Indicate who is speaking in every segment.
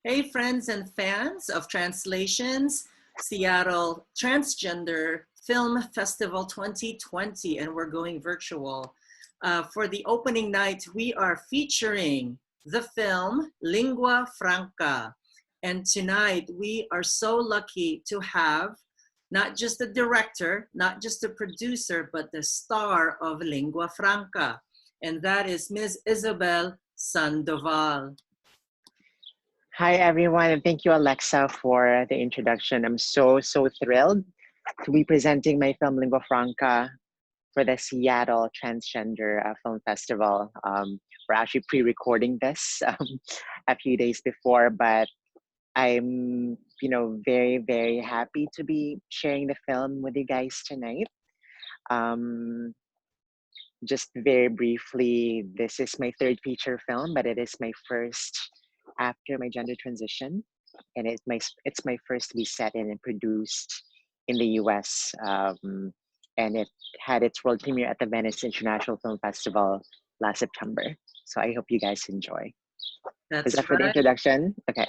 Speaker 1: Hey, friends and fans of Translations, Seattle Transgender Film Festival 2020, and we're going virtual. For the opening night, we are featuring the film Lingua Franca. And tonight, we are so lucky to have not just the director, not just the producer, but the star of Lingua Franca. And that is Miss Isabel Sandoval.
Speaker 2: Hi, everyone, and thank you, Alexa, for the introduction. I'm so thrilled to be presenting my film Lingua Franca for the Seattle Transgender Film Festival. We're actually pre-recording this a few days before, but I'm, very happy to be sharing the film with you guys tonight. Just very briefly, this is my third feature film, but it is my first after my gender transition, and it's my first to be set in and produced in the US, and it had its world premiere at the Venice International Film Festival last September. So I hope you guys enjoy.
Speaker 1: That's
Speaker 2: Is that
Speaker 1: right.
Speaker 2: for the introduction? Okay.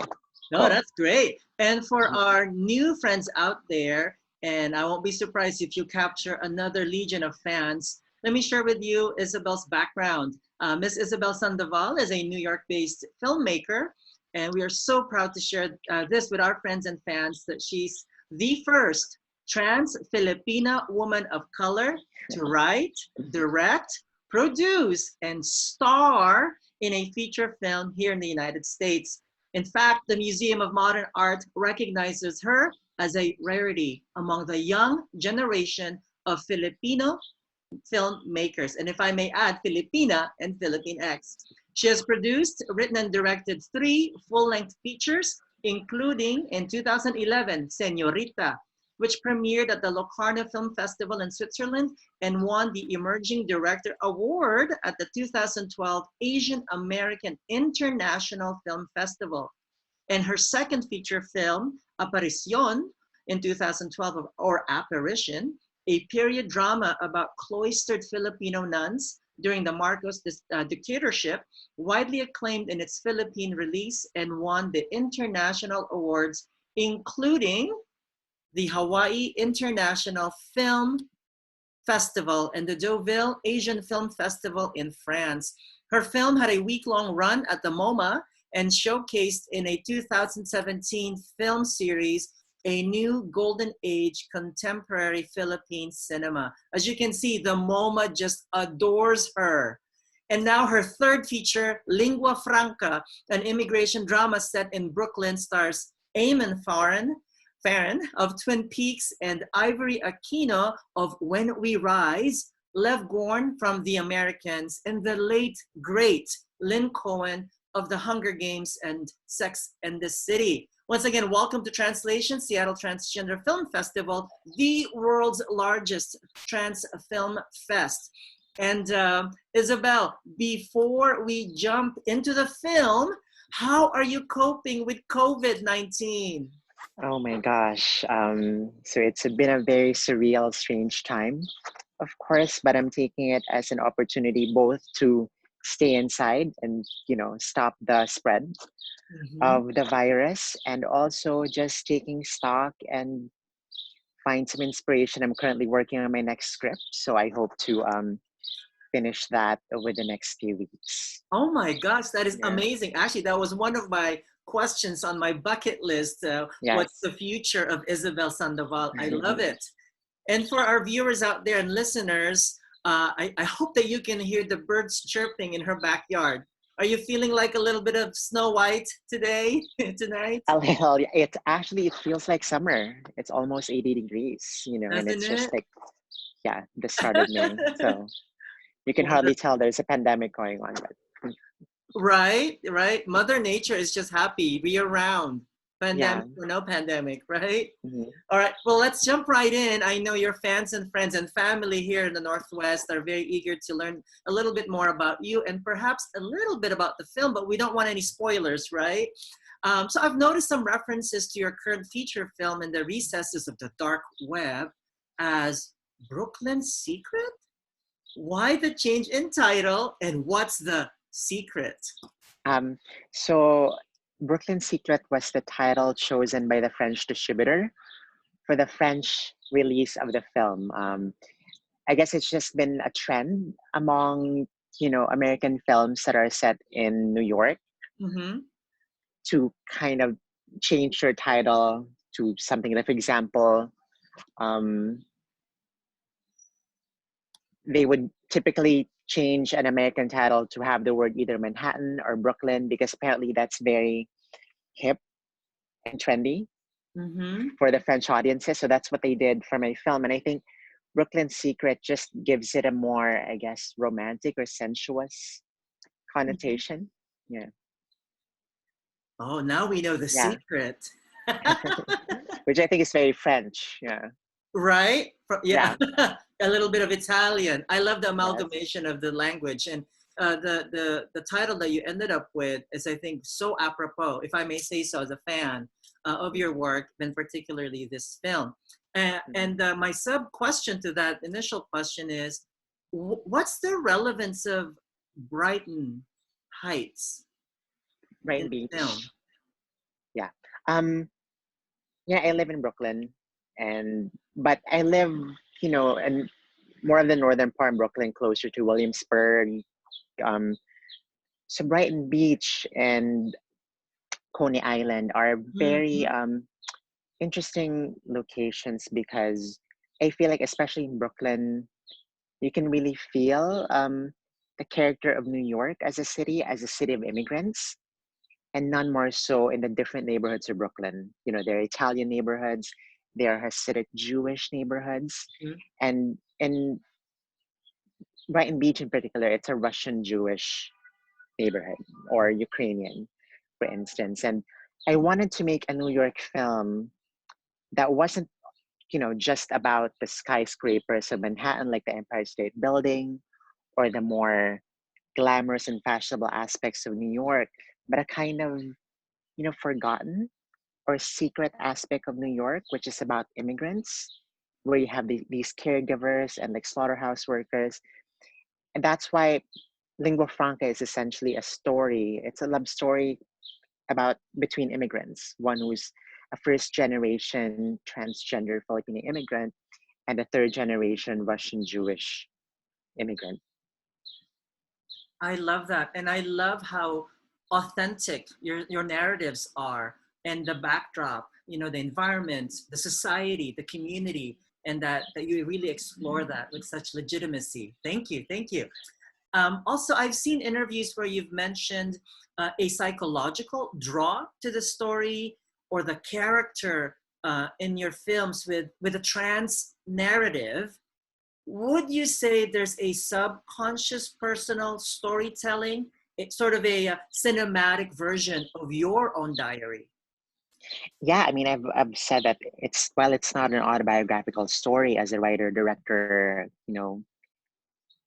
Speaker 1: No,
Speaker 2: Cool.
Speaker 1: That's great. And for our new friends out there, and I won't be surprised if you capture another legion of fans, let me share with you Isabel's background. Miss Isabel Sandoval is a New York-based filmmaker, and we are so proud to share this with our friends and fans that she's the first trans Filipina woman of color to write, direct, produce, and star in a feature film here in the United States. In fact, the Museum of Modern Art recognizes her as a rarity among the young generation of Filipino filmmakers. And if I may add, Filipina and Filipinx. She has produced, written, and directed 3 full-length features, including in 2011, Senorita, which premiered at the Locarno Film Festival in Switzerland and won the Emerging Director Award at the 2012 Asian American International Film Festival. And her second feature film, Aparición, in 2012, or Apparition, a period drama about cloistered Filipino nuns during the Marcos dictatorship, widely acclaimed in its Philippine release and won the international awards, including the Hawaii International Film Festival and the Deauville Asian Film Festival in France. Her film had a week-long run at the MoMA and showcased in a 2017 film series, A New Golden Age Contemporary Philippine Cinema. As you can see, the MoMA just adores her. And now her third feature, Lingua Franca, an immigration drama set in Brooklyn, stars Eamon Farren of Twin Peaks and Ivory Aquino of When We Rise, Lev Gorn from The Americans, and the late, great Lynn Cohen of The Hunger Games and Sex and the City. Once again, welcome to Translation, Seattle Transgender Film Festival, the world's largest trans film fest. And Isabel, before we jump into the film, how are you coping with COVID-19?
Speaker 2: Oh my gosh. So it's been a very surreal, strange time, of course, but I'm taking it as an opportunity both to stay inside and, stop the spread of the virus, and also just taking stock and find some inspiration. I'm currently working on my next script, so I hope to finish that over the next few weeks.
Speaker 1: Oh my gosh, that is amazing. Actually, that was one of my questions on my bucket list.
Speaker 2: Yes.
Speaker 1: What's the future of Isabel Sandoval? I love it. And for our viewers out there and listeners, I hope that you can hear the birds chirping in her backyard. Are you feeling like a little bit of Snow White today, tonight?
Speaker 2: A little. It feels like summer. It's almost 80 degrees, and it's just like, the start of May. So you can hardly tell there's a pandemic going on. But
Speaker 1: Right. Mother Nature is just happy. Be around. Pandemic or no pandemic, right? All right. Well, let's jump right in. I know your fans and friends and family here in the Northwest are very eager to learn a little bit more about you and perhaps a little bit about the film, but we don't want any spoilers, right? So I've noticed some references to your current feature film in the recesses of the dark web as Brooklyn Secret? Why the change in title and what's the secret?
Speaker 2: So Brooklyn Secret was the title chosen by the French distributor for the French release of the film. I guess it's just been a trend among, American films that are set in New York
Speaker 1: Mm-hmm.
Speaker 2: to kind of change your title to something like, for example, um, they would typically change an American title to have the word either Manhattan or Brooklyn because apparently that's very hip and trendy
Speaker 1: Mm-hmm.
Speaker 2: for the French audiences. So that's what they did for my film. And I think Brooklyn Secret just gives it a more, I guess, romantic or sensuous
Speaker 1: Mm-hmm.
Speaker 2: connotation. Yeah.
Speaker 1: Oh, now we know the
Speaker 2: Yeah.
Speaker 1: secret.
Speaker 2: Which I think is very French. Yeah.
Speaker 1: Right? Yeah,
Speaker 2: Yeah.
Speaker 1: a little bit of Italian. I love the
Speaker 2: Yes.
Speaker 1: amalgamation of the language, and the title that you ended up with is, I think, so apropos, if I may say so, as a fan of your work, and particularly this film.
Speaker 2: Mhm.
Speaker 1: And my sub question to that initial question is, what's the relevance of Brighton Heights in
Speaker 2: Brighton
Speaker 1: the film?
Speaker 2: Beach. Yeah. Um, yeah, I live in Brooklyn but I live, in more of the northern part of Brooklyn, closer to Williamsburg. Um, so Brighton Beach and Coney Island are very
Speaker 1: Mhm.
Speaker 2: interesting locations because I feel like, especially in Brooklyn, you can really feel the character of New York as a city of immigrants, and none more so in the different neighborhoods of Brooklyn. There are Italian neighborhoods, there are Hasidic Jewish neighborhoods,
Speaker 1: Mhm.
Speaker 2: and in Brighton Beach in particular, it's a Russian Jewish neighborhood or Ukrainian, for instance. And I wanted to make a New York film that wasn't, just about the skyscrapers of Manhattan, like the Empire State Building, or the more glamorous and fashionable aspects of New York, but a kind of, forgotten or secret aspect of New York, which is about immigrants, where you have these caregivers and like slaughterhouse workers. And that's why Lingua Franca is essentially a story. It's a love story about between immigrants, one who's a first generation transgender Filipino immigrant and a third generation Russian Jewish immigrant.
Speaker 1: I love that. And I love how authentic your narratives are, and the backdrop, the environment, the society, the community, and that you really explore that with such legitimacy. Thank you. Thank you. Also, I've seen interviews where you've mentioned a psychological draw to the story or the character in your films with a trans narrative. Would you say there's a subconscious personal storytelling? It's sort of a cinematic version of your own diary.
Speaker 2: Yeah, I mean, I've said that it's not an autobiographical story. As a writer director,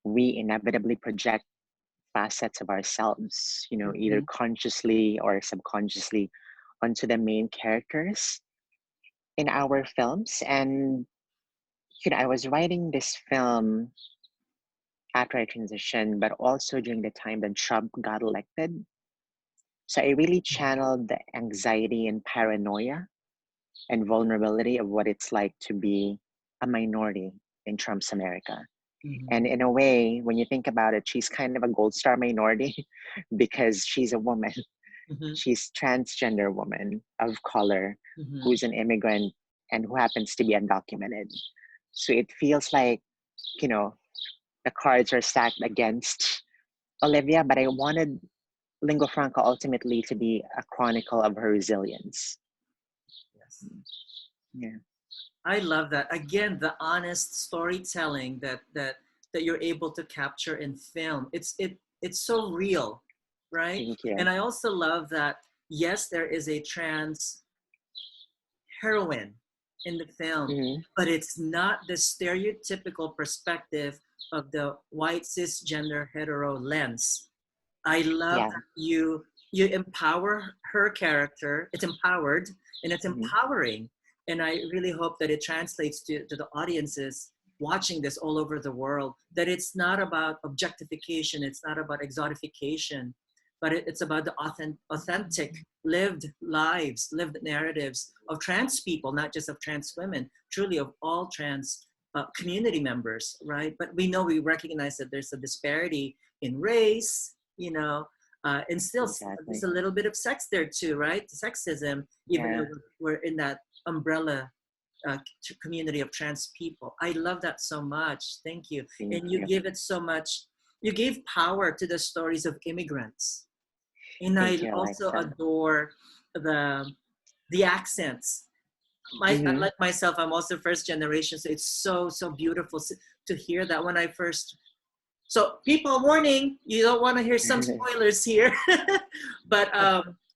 Speaker 2: we inevitably project facets of ourselves, either
Speaker 1: Mhm.
Speaker 2: consciously or subconsciously onto the main characters in our films. And, I was writing this film after I transitioned, but also during the time that Trump got elected. So I really channeled the anxiety and paranoia and vulnerability of what it's like to be a minority in Trump's America. And
Speaker 1: Mhm.
Speaker 2: in a way, when you think about it, she's kind of a gold star minority because she's a woman.
Speaker 1: Mhm.
Speaker 2: She's transgender woman of color
Speaker 1: Mhm.
Speaker 2: who's an immigrant and who happens to be undocumented. So it feels like, you know, the cards are stacked against Olivia, but I wanted Lingua Franca ultimately to be a chronicle of her resilience.
Speaker 1: Yes.
Speaker 2: Yeah.
Speaker 1: I love that. Again, the honest storytelling that you're able to capture in film. It's so real, right?
Speaker 2: Thank you.
Speaker 1: And I also love that, yes, there is a trans heroine in the film,
Speaker 2: Hmm.
Speaker 1: but it's not the stereotypical perspective of the white cisgender hetero lens. I love
Speaker 2: Yeah.
Speaker 1: that you empower her character. It's empowered and it's
Speaker 2: Hmm.
Speaker 1: empowering. And I really hope that it translates to the audiences watching this all over the world, that it's not about objectification, it's not about exotification, but it's about the authentic lived lives, lived narratives of trans people, not just of trans women, truly of all trans community members, right? But we know, we recognize that there's a disparity in race, you know, and still
Speaker 2: Exactly.
Speaker 1: there's a little bit of sex there too, right? Sexism, even
Speaker 2: Yeah.
Speaker 1: though we're in that umbrella community of trans people. I love that so much. Thank you.
Speaker 2: Thank
Speaker 1: And you
Speaker 2: you.
Speaker 1: give it so much, you gave power to the stories of immigrants. And I
Speaker 2: Thank you,
Speaker 1: also
Speaker 2: Alexa.
Speaker 1: adore the accents.
Speaker 2: Mm-hmm.
Speaker 1: Like myself, I'm also first generation, so it's so beautiful to hear that when I first. So people, warning, you don't want to hear some spoilers here, but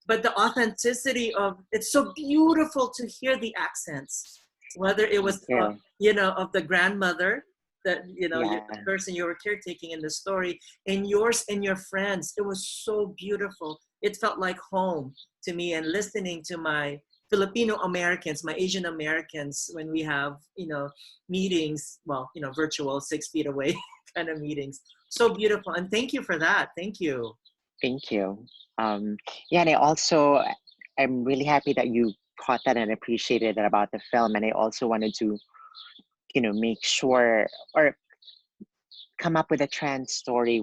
Speaker 1: the authenticity of it's so beautiful to hear the accents, whether it
Speaker 2: Thank
Speaker 1: was
Speaker 2: you.
Speaker 1: you know, of the grandmother that you know,
Speaker 2: Yeah.
Speaker 1: the person you were caretaking in the story, and yours and your friends. It was so beautiful. It felt like home to me, and listening to my Filipino Americans, my Asian Americans, when we have, you know, meetings, well, you know, virtual, 6 feet away kind of meetings. So beautiful. And thank you for that. Thank you.
Speaker 2: Thank you. Um, yeah, and I'm really happy that you caught that and appreciated that about the film. And I also wanted to, make sure or come up with a trans story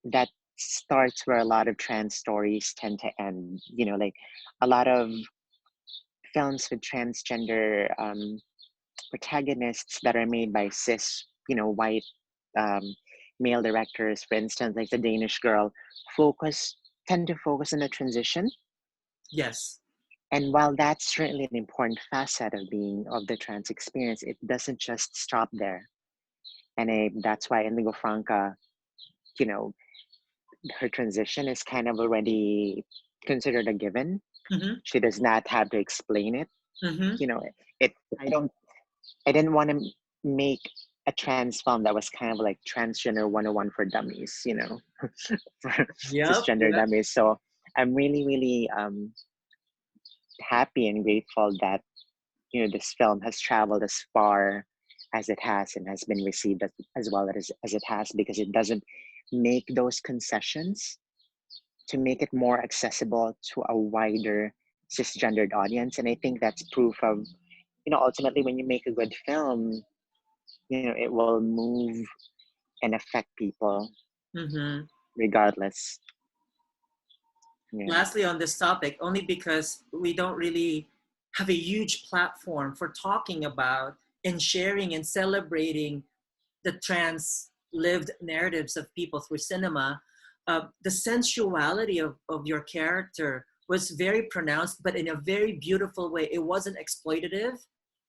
Speaker 2: that starts where a lot of trans stories tend to end. Like a lot of films with transgender protagonists that are made by cis, white um, male directors, for instance, like the Danish Girl, focus tend to focus on the transition.
Speaker 1: Yes.
Speaker 2: And while that's certainly an important facet of the trans experience, it doesn't just stop there. And that's why in Lingua Franca, you know, her transition is kind of already considered a given.
Speaker 1: Mm-hmm.
Speaker 2: She does not have to explain it.
Speaker 1: Mm-hmm.
Speaker 2: You know, it. I didn't want to make a trans film that was kind of like transgender 101 for dummies. For
Speaker 1: Yep.
Speaker 2: cisgender
Speaker 1: Yep.
Speaker 2: dummies. So I'm really, really happy and grateful that this film has traveled as far as it has and has been received as well as it has, because it doesn't make those concessions to make it more accessible to a wider cisgendered audience. And I think that's proof of, ultimately when you make a good film, it will move and affect people
Speaker 1: Mm-hmm.
Speaker 2: regardless. Yeah.
Speaker 1: Lastly, on this topic, only because we don't really have a huge platform for talking about and sharing and celebrating the trans lived narratives of people through cinema, the sensuality of your character was very pronounced, but in a very beautiful way. It wasn't exploitative.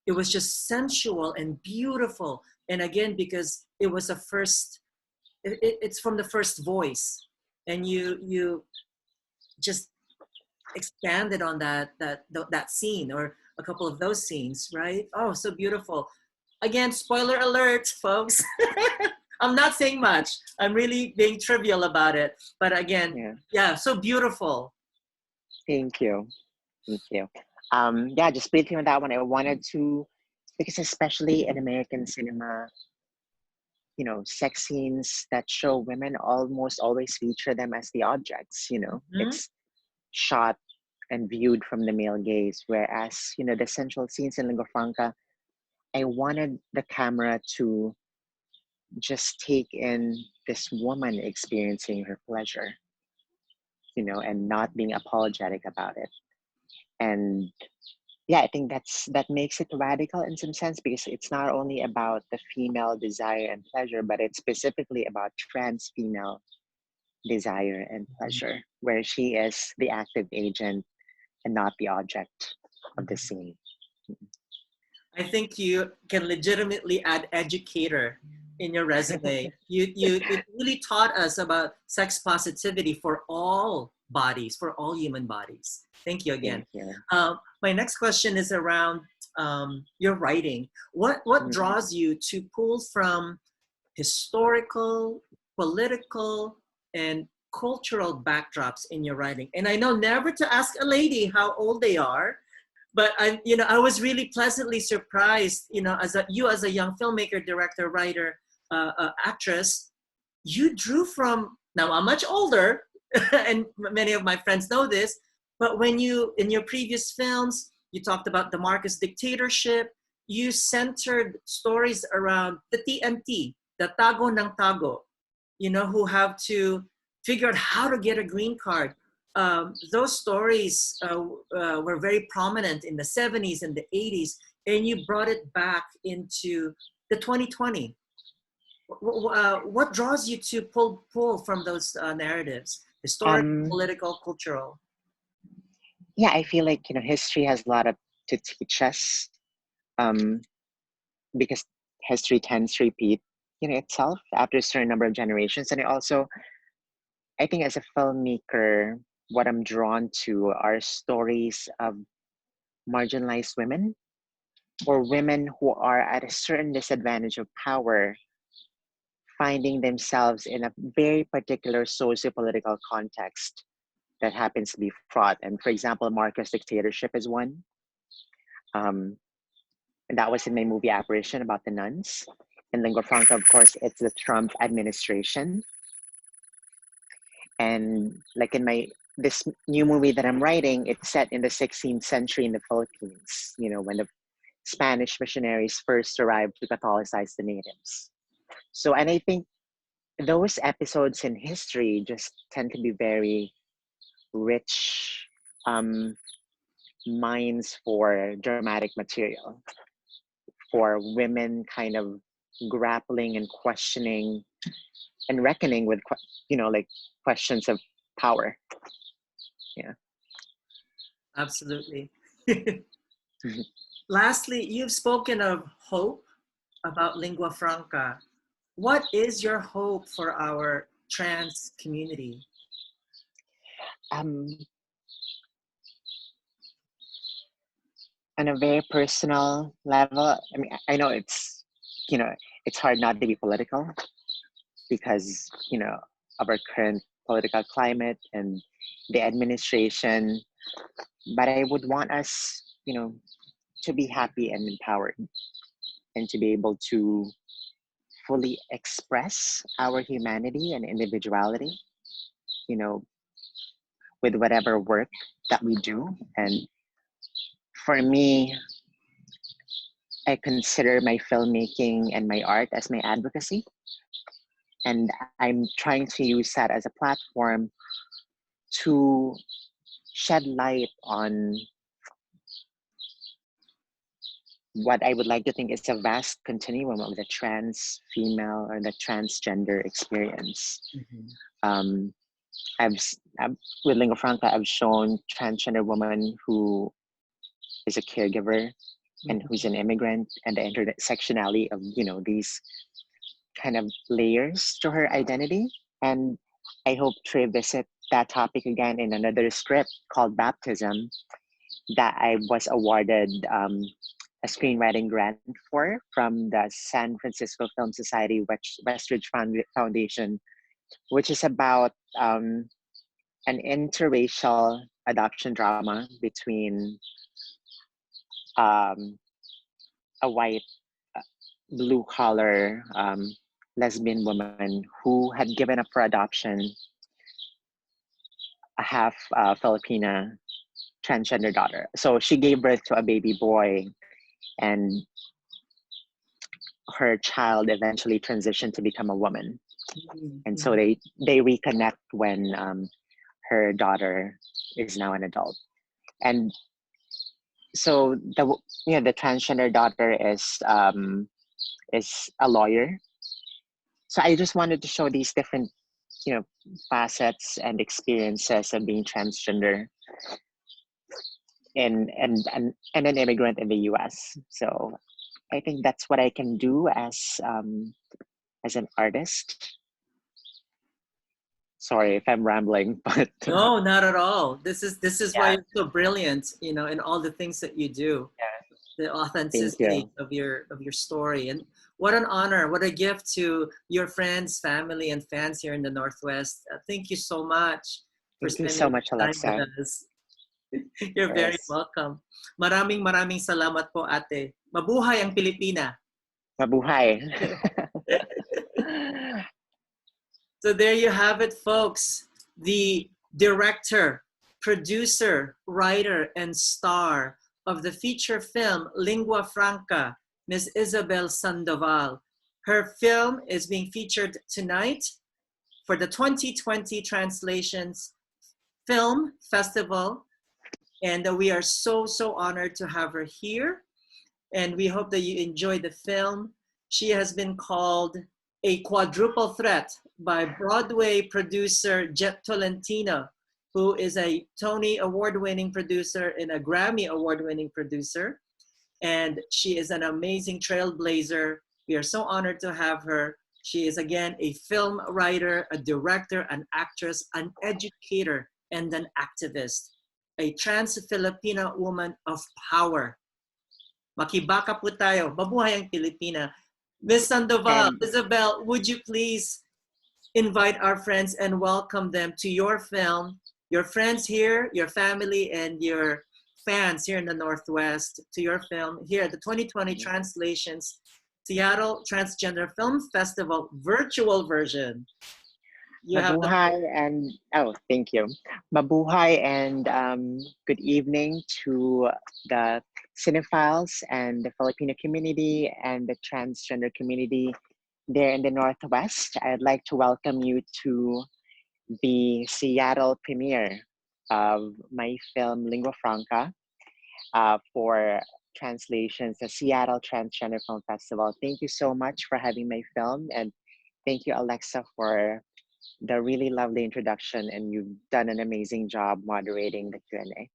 Speaker 1: It was just sensual and beautiful. And again, because it was a first, it's from the first voice, and you just expanded on that scene or a couple of those scenes, right? Oh, so beautiful. Again, spoiler alert, folks. I'm not saying much. I'm really being trivial about it. But again,
Speaker 2: Yeah.
Speaker 1: yeah, so beautiful.
Speaker 2: Thank you. Thank you. Yeah, just briefly on that one, I wanted to, because especially in American cinema, sex scenes that show women almost always feature them as the objects.
Speaker 1: Mm-hmm.
Speaker 2: It's shot and viewed from the male gaze, whereas, the central scenes in Lingua Franca, I wanted the camera to just take in this woman experiencing her pleasure, and not being apologetic about it. And yeah, I think that makes it radical in some sense, because it's not only about the female desire and pleasure, but it's specifically about trans female desire and pleasure, where she is the active agent and not the object of the scene.
Speaker 1: I think you can legitimately add educator in your resume. You really taught us about sex positivity for all bodies, for all human bodies. Thank you again.
Speaker 2: Thank you.
Speaker 1: My next question is around your writing. What
Speaker 2: Mhm.
Speaker 1: draws you to pull from historical, political, and cultural backdrops in your writing? And I know never to ask a lady how old they are, but I was really pleasantly surprised, as a young filmmaker, director, writer, actress, you drew from, now I'm much older, and many of my friends know this, but when you, in your previous films, you talked about the Marcos dictatorship, you centered stories around the TNT, the Tago ng Tago, you know, who have to figure out how to get a green card. Those stories were very prominent in the 70s and the 80s, and you brought it back into the 2020. What draws you to pull from those narratives, historical,
Speaker 2: Um,
Speaker 1: political, cultural?
Speaker 2: yeah, I feel like, history has a lot of to teach us, um, because history tends to repeat, itself after a certain number of generations. And I think as a filmmaker, what I'm drawn to are stories of marginalized women or women who are at a certain disadvantage of power, finding themselves in a very particular socio-political context that happens to be fraught. And for example, Marcos dictatorship is one. Um, and that was in my movie Apparition about the nuns. In Lingua Franca, of course, it's the Trump administration. And like in this new movie that I'm writing, it's set in the 16th century in the Philippines, when the Spanish missionaries first arrived to Catholicize the natives. So, and I think those episodes in history just tend to be very rich mines for dramatic material, for women kind of grappling and questioning and reckoning with, like questions of power. Yeah.
Speaker 1: Absolutely. Lastly, you've spoken of hope about Lingua Franca. What is your hope for our trans community?
Speaker 2: Um, on a very personal level, I mean, I know it's hard not to be political because, of our current political climate and the administration. But I would want us, to be happy and empowered and to be able to fully express our humanity and individuality, you know, with whatever work that we do. And for me, I consider my filmmaking and my art as my advocacy. And I'm trying to use that as a platform to shed light on what I would like to think is a vast continuum of the trans female or the transgender experience.
Speaker 1: Mhm.
Speaker 2: Um, I've with Lingua Franca, I've shown transgender woman who is a caregiver and who's an immigrant, and the intersectionality of these kind of layers to her identity. And I hope to revisit that topic again in another script called Baptism that I was awarded a screenwriting grant for from the San Francisco Film Society Westridge Foundation, which is about an interracial adoption drama between um, a white, blue collar lesbian woman who had given up for adoption a half Filipina transgender daughter. So she gave birth to a baby boy, and her child eventually transitioned to become a woman. And so they reconnect when her daughter is now an adult. And so the transgender daughter is a lawyer. So I just wanted to show these different facets and experiences of being transgender and an immigrant in the US. So I think that's what I can do as an artist. Sorry if I'm rambling, but
Speaker 1: No, not at all. This is why
Speaker 2: yeah,
Speaker 1: you're so brilliant, in all the things that you do.
Speaker 2: yeah,
Speaker 1: The
Speaker 2: thank
Speaker 1: authenticity
Speaker 2: you.
Speaker 1: of your story. And what an honor, what a gift to your friends, family, and fans here in the Northwest. Thank you so much for
Speaker 2: Thank you
Speaker 1: spending
Speaker 2: so much,
Speaker 1: time with
Speaker 2: Alexa.
Speaker 1: us. You're very
Speaker 2: Yes.
Speaker 1: welcome. Maraming salamat po, ate. Mabuhay ang Pilipina.
Speaker 2: Mabuhay.
Speaker 1: So there you have it, folks. the director, producer, writer, and star of the feature film Lingua Franca, Miss Isabel Sandoval. Her film is being featured tonight for the 2020 Translations Film Festival. And we are so, so honored to have her here. And we hope that you enjoy the film. She has been called a quadruple threat by Broadway producer Jet Tolentino, who is a Tony Award-winning producer and a Grammy Award-winning producer. And she is an amazing trailblazer. We are so honored to have her. She is, again, a film writer, a director, an actress, an educator, and an activist. A trans-Filipina woman of power. Makibaka po tayo. Mabuhay ang Pilipina. Miss Sandoval,
Speaker 2: And
Speaker 1: Isabel, would you please invite our friends and welcome them to your film, your friends here, your family, and your fans here in the Northwest, to your film here at the 2020 Translations Seattle Transgender Film Festival virtual version. You have the
Speaker 2: mabuhay and oh, thank you. Mabuhay and good evening to the cinephiles and the Filipino community and the transgender community there in the Northwest. I'd like to welcome you to the Seattle premiere of my film Lingua Franca for translations, the Seattle Transgender Film Festival. Thank you so much for having my film, and thank you, Alexa, for the really lovely introduction, and you've done an amazing job moderating the Q&A.